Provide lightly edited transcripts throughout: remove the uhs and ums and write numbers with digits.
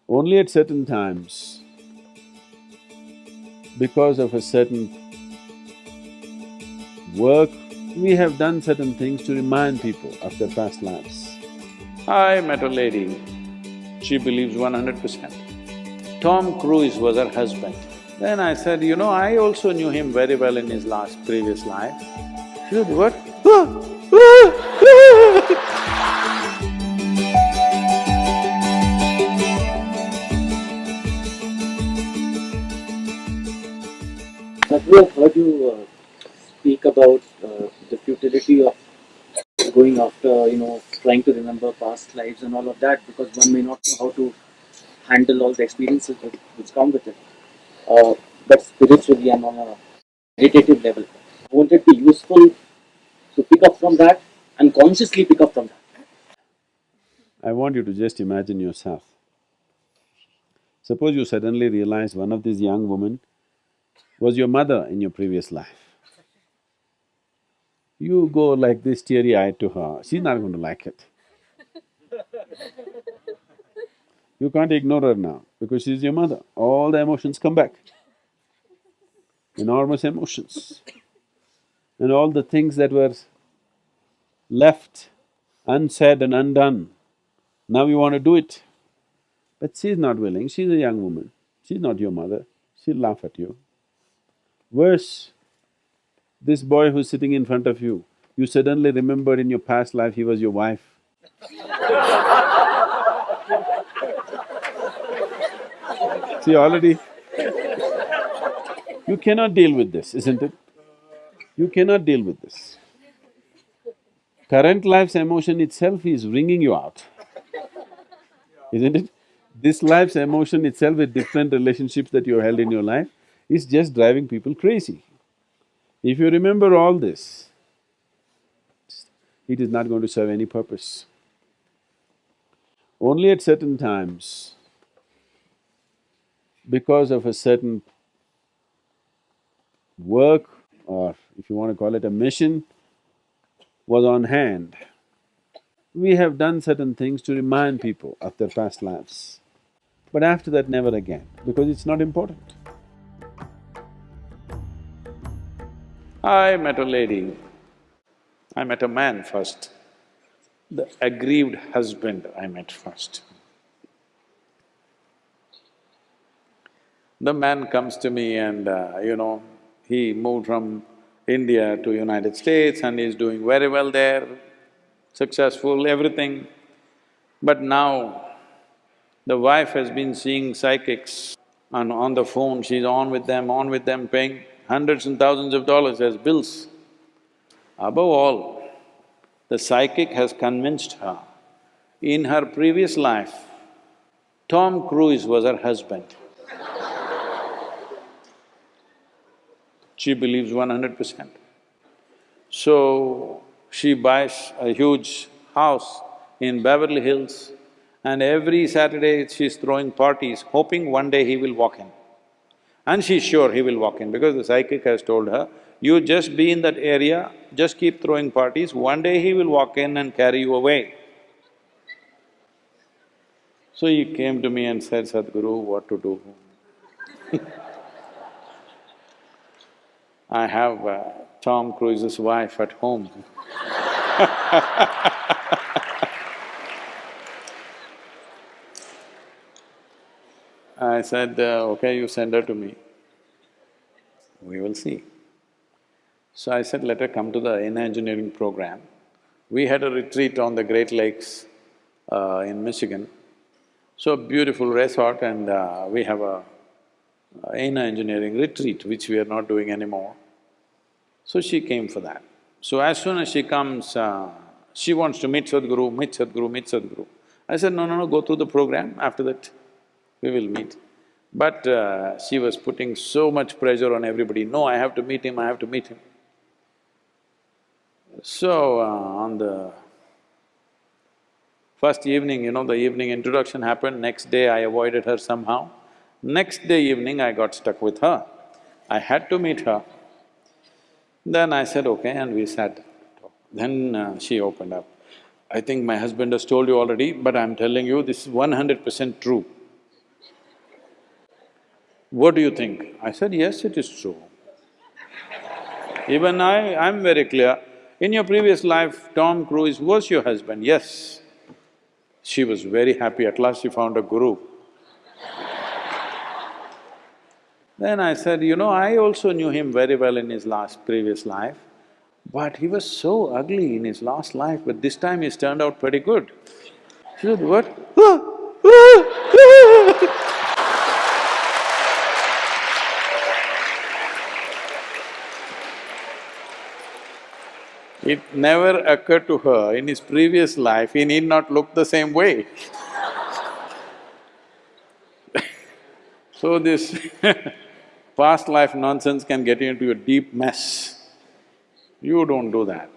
Only at certain times, because of a certain work, we have done certain things to remind people of their past lives. I met a lady, she believes 100%. Tom Cruise was her husband. Then I said, I also knew him very well in his previous life. She said, what? Sadhguru, I've heard you speak about the futility of going after, trying to remember past lives and all of that because one may not know how to handle all the experiences which come with it. Uh, but spiritually and on a meditative level, won't it be useful to pick up from that and consciously pick up from that? I want you to just imagine yourself. Suppose you suddenly realize one of these young women was your mother in your previous life. You go like this teary-eyed to her, she's not going to like it. You can't ignore her now because she's your mother. All the emotions come back, enormous emotions. And all the things that were left unsaid and undone, now you want to do it. But she's not willing, she's a young woman, she's not your mother, she'll laugh at you. Worse, this boy who's sitting in front of you suddenly remembered in your past life he was your wife. See, already you cannot deal with this, isn't it? You cannot deal with this. Current life's emotion itself is wringing you out, isn't it? This life's emotion itself with different relationships that you held in your life is just driving people crazy. If you remember all this, it is not going to serve any purpose. Only at certain times, because of a certain work, or if you want to call it a mission, was on hand, we have done certain things to remind people of their past lives. But after that, never again, because it's not important. I met a lady, I met a man first. The aggrieved husband I met first. The man comes to me and, he moved from India to United States and he's doing very well there, successful, everything. But now, the wife has been seeing psychics and on the phone, she's on with them, paying hundreds and thousands of dollars as bills. Above all, the psychic has convinced her, in her previous life, Tom Cruise was her husband. She believes 100%. So, she buys a huge house in Beverly Hills and every Saturday she's throwing parties, hoping one day he will walk in. And she's sure he will walk in because the psychic has told her, you just be in that area, just keep throwing parties, one day he will walk in and carry you away. So he came to me and said, Sadhguru, what to do? I have Tom Cruise's wife at home. I said, okay, you send her to me, we will see. So I said, let her come to the inner engineering program. We had a retreat on the Great Lakes in Michigan. So beautiful resort and we have a inner engineering retreat, which we are not doing anymore. So she came for that. So as soon as she comes, she wants to meet Sadhguru, meet Sadhguru, meet Sadhguru. I said, no, go through the program, after that we will meet. But she was putting so much pressure on everybody, no, I have to meet him, I have to meet him. So, on the first evening, the evening introduction happened, next day I avoided her somehow. Next day evening I got stuck with her. I had to meet her. Then I said, okay, and we sat. Then she opened up. I think my husband has told you already, but I'm telling you, this is 100% true. What do you think? I said, yes, it is true. Even I'm very clear. In your previous life, Tom Cruise was your husband, yes. She was very happy, at last she found a guru. Then I said, I also knew him very well in his previous life, but he was so ugly in his last life, but this time he's turned out pretty good. She said, what? It never occurred to her, in his previous life, he need not look the same way. So this past life nonsense can get you into a deep mess. You don't do that.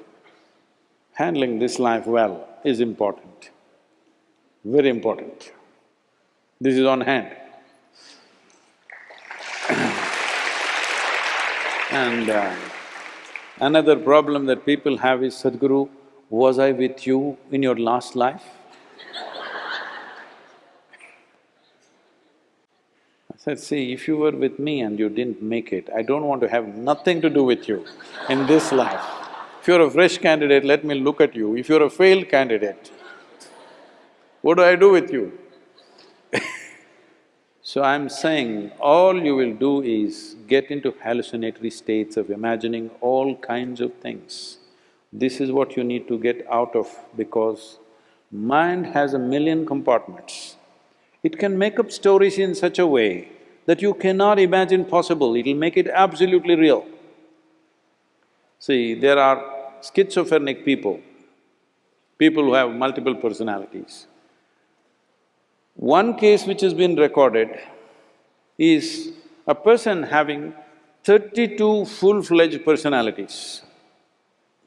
Handling this life well is important, very important. This is on hand. And another problem that people have is, Sadhguru, was I with you in your last life? I said, see, if you were with me and you didn't make it, I don't want to have nothing to do with you in this life. If you're a fresh candidate, let me look at you. If you're a failed candidate, what do I do with you? So I'm saying, all you will do is get into hallucinatory states of imagining all kinds of things. This is what you need to get out of, because mind has a million compartments. It can make up stories in such a way that you cannot imagine possible, it'll make it absolutely real. See, there are schizophrenic people who have multiple personalities. One case which has been recorded is a person having 32 full-fledged personalities,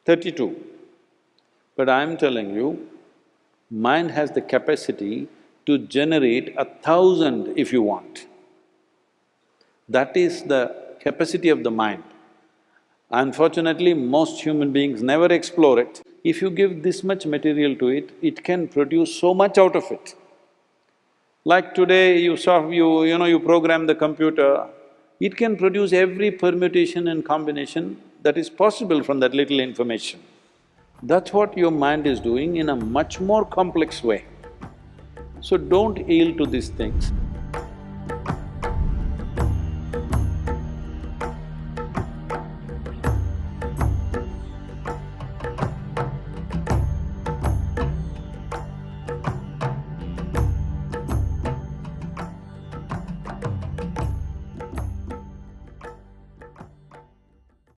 32. But I'm telling you, mind has the capacity to generate 1,000 if you want. That is the capacity of the mind. Unfortunately, most human beings never explore it. If you give this much material to it, it can produce so much out of it. Like today, you program the computer, it can produce every permutation and combination that is possible from that little information. That's what your mind is doing in a much more complex way. So don't yield to these things.